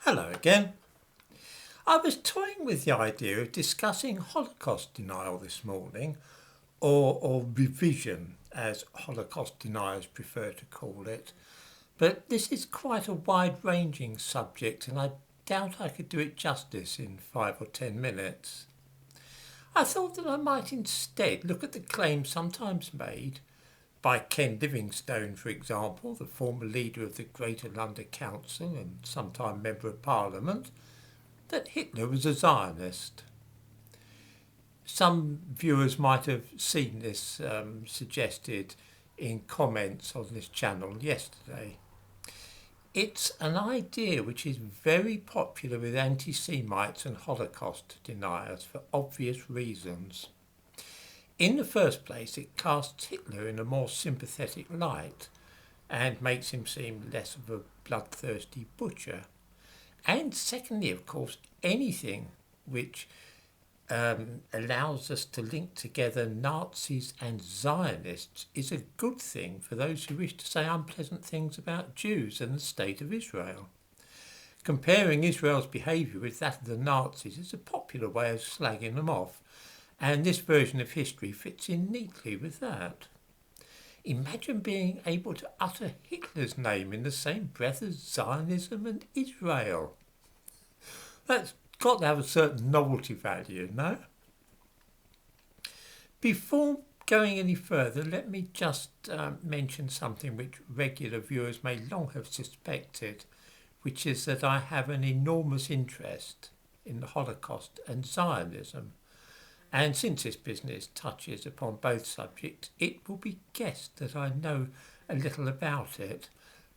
Hello again. I was toying with the idea of discussing Holocaust denial this morning, or revision, as Holocaust deniers prefer to call it. But this is quite a wide-ranging subject, and I doubt I could do it justice in 5 or 10 minutes. I thought that I might instead look at the claims sometimes made by Ken Livingstone, for example, the former leader of the Greater London Council and sometime Member of Parliament, that Hitler was a Zionist. Some viewers might have seen this suggested in comments on this channel yesterday. It's an idea which is very popular with anti-Semites and Holocaust deniers for obvious reasons. In the first place, it casts Hitler in a more sympathetic light and makes him seem less of a bloodthirsty butcher. And secondly, of course, anything which allows us to link together Nazis and Zionists is a good thing for those who wish to say unpleasant things about Jews and the State of Israel. Comparing Israel's behaviour with that of the Nazis is a popular way of slagging them off, and this version of history fits in neatly with that. Imagine being able to utter Hitler's name in the same breath as Zionism and Israel. That's got to have a certain novelty value, no? Before going any further, let me just mention something which regular viewers may long have suspected, which is that I have an enormous interest in the Holocaust and Zionism. And since this business touches upon both subjects, it will be guessed that I know a little about it.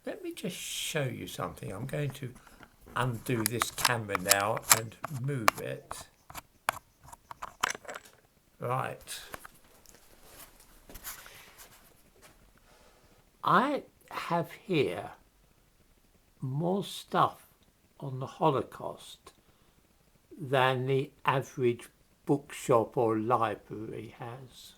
Let me just show you something. I'm going to undo this camera now and move it. Right. I have here more stuff on the Holocaust than the average bookshop or library has.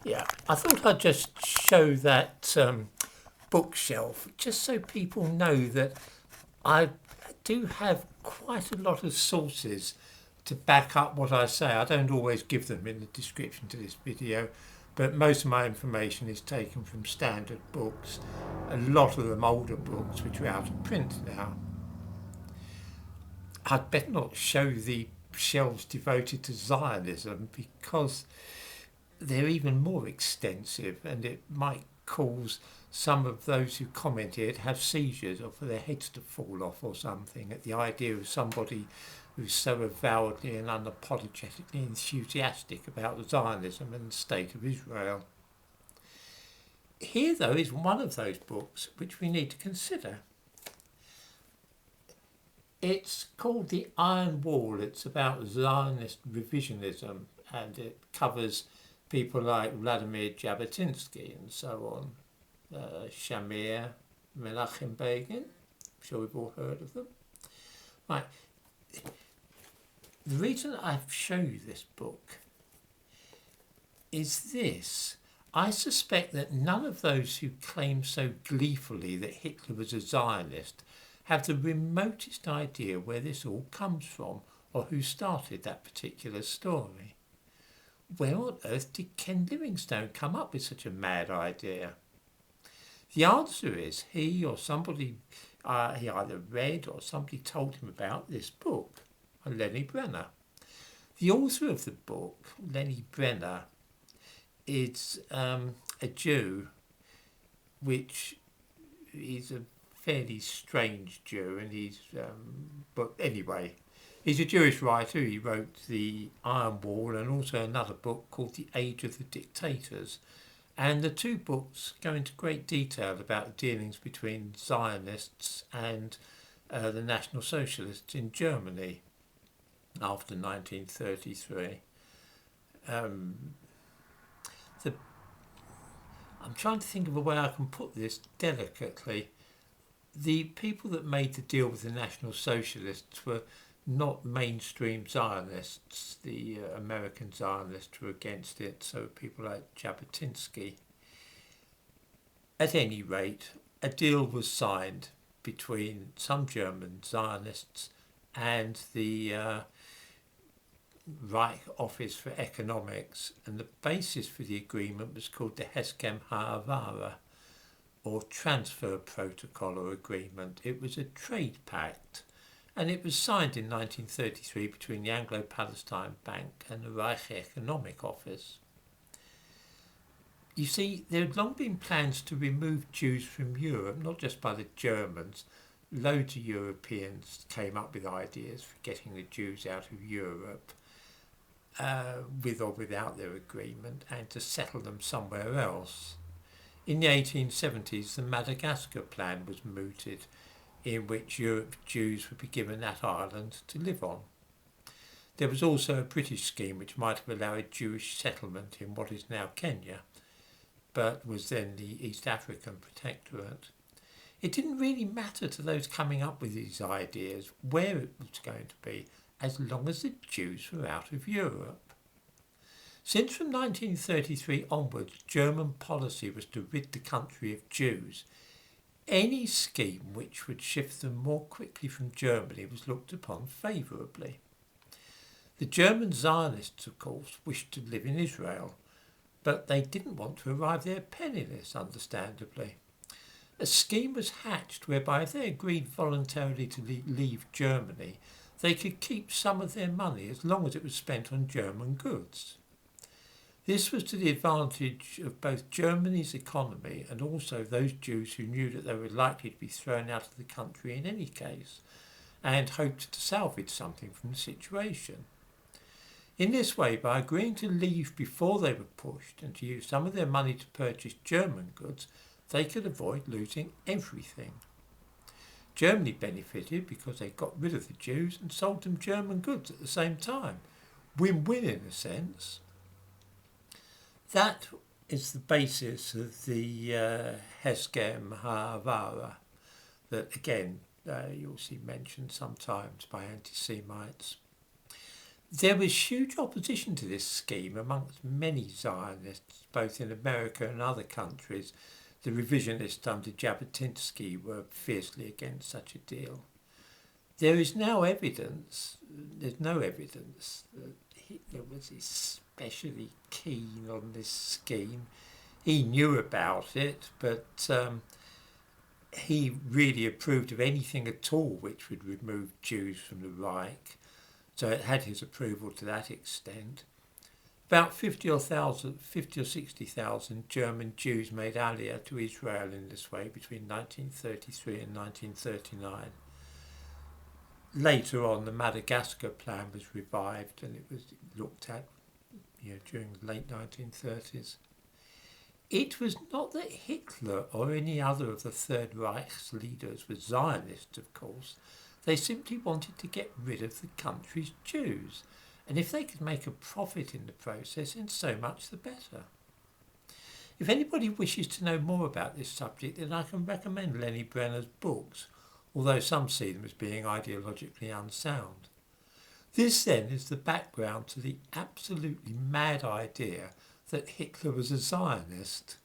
Yeah, I thought I'd just show that bookshelf just so people know that I do have quite a lot of sources to back up what I say. I don't always give them in the description to this video, but most of my information is taken from standard books, a lot of them older books which are out of print now. I'd better not show the shelves devoted to Zionism because they're even more extensive, and it might cause some of those who comment here to have seizures or for their heads to fall off or something at the idea of somebody who's so avowedly and unapologetically enthusiastic about Zionism and the State of Israel. Here, though, is one of those books which we need to consider. It's called The Iron Wall. It's about Zionist revisionism, and it covers people like Vladimir Jabotinsky and so on. Shamir, Menachem Begin. I'm sure we've all heard of them. Right. The reason I've shown you this book is this. I suspect that none of those who claim so gleefully that Hitler was a Zionist have the remotest idea where this all comes from or who started that particular story. Where on earth did Ken Livingstone come up with such a mad idea? The answer is he or somebody he either read or somebody told him about this book, Lenny Brenner. The author of the book, Lenny Brenner, is a Jew, which is a fairly strange Jew, and but anyway, he's a Jewish writer. He wrote The Iron Wall and also another book called The Age of the Dictators. And the two books go into great detail about the dealings between Zionists and the National Socialists in Germany after 1933. I'm trying to think of a way I can put this delicately. The people that made the deal with the National Socialists were not mainstream Zionists. The American Zionists were against it, so people like Jabotinsky. At any rate, a deal was signed between some German Zionists and the Reich Office for Economics, and the basis for the agreement was called the Heskem Ha'avara, or Transfer Protocol or Agreement. It was a trade pact, and it was signed in 1933 between the Anglo-Palestine Bank and the Reich Economic Office. You see, there had long been plans to remove Jews from Europe, not just by the Germans. Loads of Europeans came up with ideas for getting the Jews out of Europe, with or without their agreement, and to settle them somewhere else. In the 1870s, the Madagascar Plan was mooted, in which Europe's Jews would be given that island to live on. There was also a British scheme which might have allowed Jewish settlement in what is now Kenya, but was then the East African Protectorate. It didn't really matter to those coming up with these ideas where it was going to be, as long as the Jews were out of Europe. Since from 1933 onwards, German policy was to rid the country of Jews. Any scheme which would shift them more quickly from Germany was looked upon favourably. The German Zionists, of course, wished to live in Israel, but they didn't want to arrive there penniless, understandably. A scheme was hatched whereby if they agreed voluntarily to leave Germany, they could keep some of their money as long as it was spent on German goods. This was to the advantage of both Germany's economy and also those Jews who knew that they were likely to be thrown out of the country in any case, and hoped to salvage something from the situation. In this way, by agreeing to leave before they were pushed and to use some of their money to purchase German goods, they could avoid losing everything. Germany benefited because they got rid of the Jews and sold them German goods at the same time. Win-win in a sense. That is the basis of the Heskem Ha'avara that, again, you'll see mentioned sometimes by anti-Semites. There was huge opposition to this scheme amongst many Zionists, both in America and other countries. The revisionists under Jabotinsky were fiercely against such a deal. There's no evidence that Hitler was especially keen on this scheme. He knew about it, but he really approved of anything at all which would remove Jews from the Reich. So it had his approval to that extent. About 50 or 60,000 German Jews made Aliyah to Israel in this way between 1933 and 1939. Later on, the Madagascar Plan was revived and it was looked at during the late 1930s. It was not that Hitler or any other of the Third Reich's leaders was Zionists, of course. They simply wanted to get rid of the country's Jews, and if they could make a profit in the process, then so much the better. If anybody wishes to know more about this subject, then I can recommend Lenny Brenner's books, although some see them as being ideologically unsound. This then is the background to the absolutely mad idea that Hitler was a Zionist.